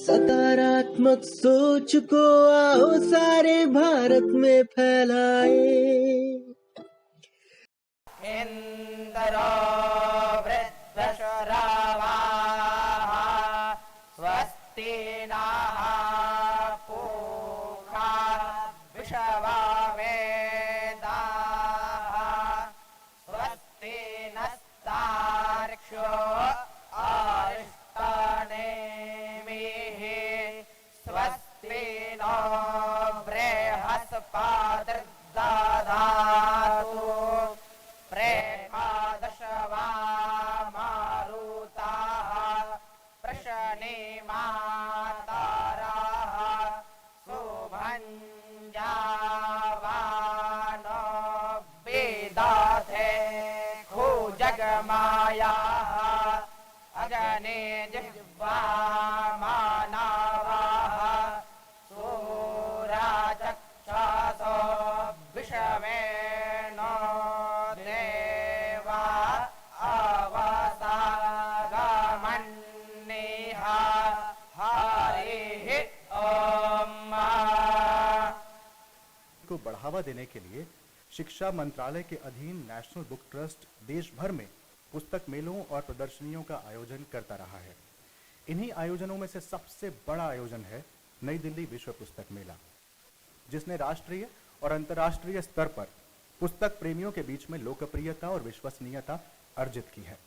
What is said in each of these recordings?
सकारात्मक सोच को आओ सारे भारत में फैलाए। इंद्रो वृद्धश्रवाः स्वस्ति नः पूषा विश्ववेदाः स्वस्ति नस्तार्क्ष्यो अरिष्टनेमिः स्वस्ति नो बृहस्पतिर्दधातु प्रेमादशवामारुताः प्रशनिमातराः शुभञ्जावानो विदधे खुजगमायाः अगने जिह्वामानवाः सूराचक्षसो विषमेनो देवा अवसागमन्निः हरिः ओम्। को बढ़ावा देने के लिए शिक्षा मंत्रालय के अधीन नेशनल बुक ट्रस्ट देश भर में पुस्तक मेलों और प्रदर्शनियों का आयोजन करता रहा है। इन्हीं आयोजनों में से सबसे बड़ा आयोजन है नई दिल्ली विश्व पुस्तक मेला, जिसने राष्ट्रीय और अंतर्राष्ट्रीय स्तर पर पुस्तक प्रेमियों के बीच में लोकप्रियता और विश्वसनीयता अर्जित की है।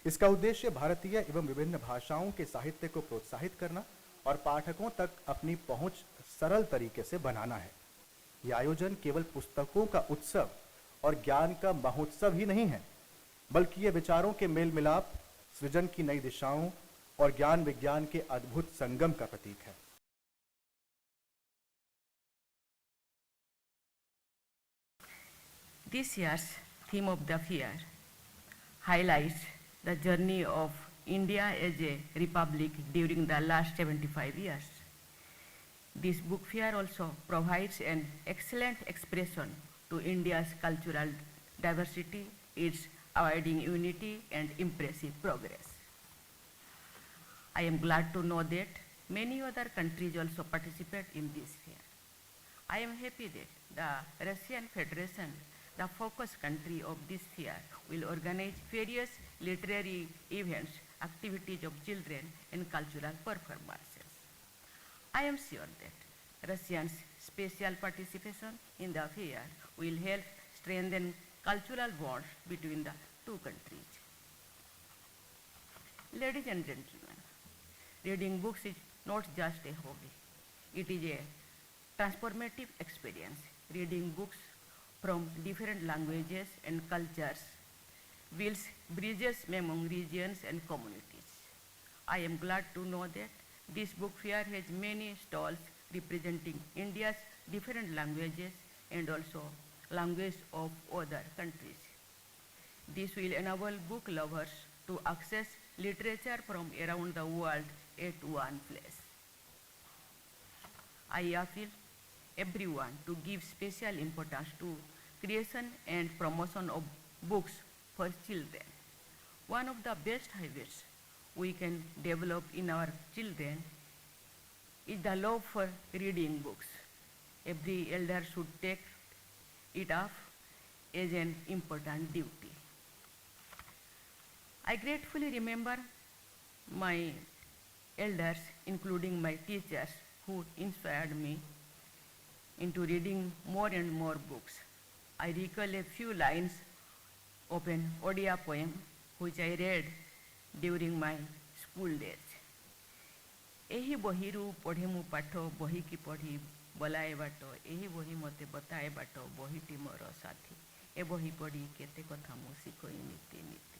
इसका उद्देश्य भारतीय एवं विभिन्न भाषाओं के साहित्य को प्रोत्साहित करना और पाठकों तक अपनी पहुंच सरल तरीके से बनाना है। यह आयोजन केवल पुस्तकों का उत्सव और ज्ञान का महोत्सव ही नहीं है, बल्कि ये विचारों के मेल मिलाप, सृजन की नई दिशाओं और ज्ञान विज्ञान के अद्भुत संगम का प्रतीक है। This year's theme of the fair highlights the journey of India as a republic during the last 75 years. This book fair also provides an excellent expression to India's cultural diversity, its abiding unity and impressive progress. I am glad to know that many other countries also participate in this fair. I am happy that the Russian Federation, the focus country of this fair, will organize various literary events, activities of children and cultural performances. I am sure that Russians' special participation in the fair will help strengthen cultural bonds between the two countries. Ladies and gentlemen, reading books is not just a hobby. It is a transformative experience. Reading books from different languages and cultures builds bridges among regions and communities. I am glad to know that this book fair has many stalls representing India's different languages and also languages of other countries. This will enable book lovers to access literature from around the world at one place. I appeal everyone to give special importance to creation and promotion of books for children. One of the best habits we can develop in our children is the love for reading books. Every elder should take it up as an important duty. I gratefully remember my elders, including my teachers, who inspired me into reading more and more books. I recall a few lines of an Odia poem which I read during my school days. एही बहिरू पढ़े मु पाठ बही की पढ़ी बलाए बाट एही बही मते बताए बाट बहीटी मोर साथी ए बही पढ़ी केते कथा मु शिखई नीति नीति.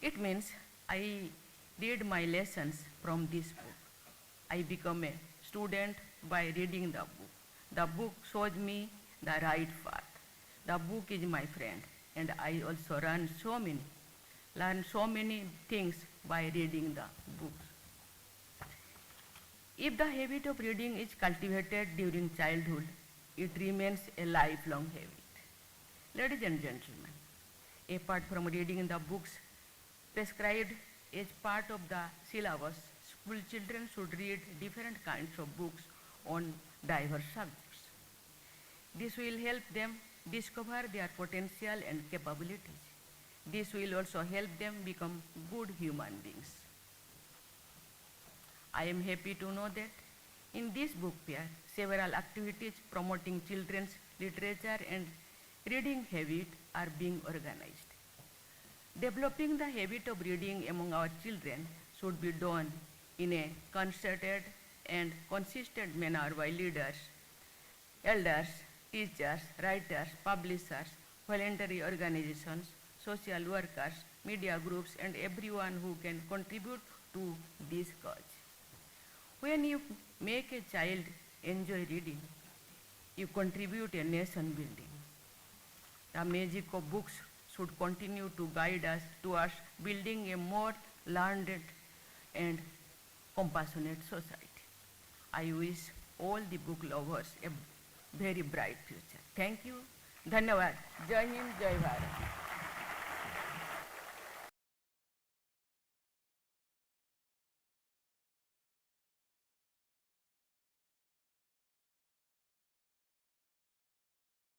It means I read my lessons from this book. I become a student by reading the book. The book shows me the right path. The book is my friend, and I also learn so many things by reading the books. If the habit of reading is cultivated during childhood, it remains a lifelong habit. Ladies and gentlemen, apart from reading the books prescribed as part of the syllabus School children should read different kinds of books on diverse subjects. This will help them discover their potential and capabilities. This will also help them become good human beings. I am happy to know that in this book fair, several activities promoting children's literature and reading habit are being organized. Developing the habit of reading among our children should be done in a concerted and consistent manner by leaders, elders, teachers, writers, publishers, voluntary organizations, social workers, media groups, and everyone who can contribute to this cause. When you make a child enjoy reading, you contribute a nation building. The magic of books should continue to guide us towards building a more learned and compassionate society. I wish all the book lovers a very bright future. Thank you. धन्यवाद. जय हिंद, जय भारत.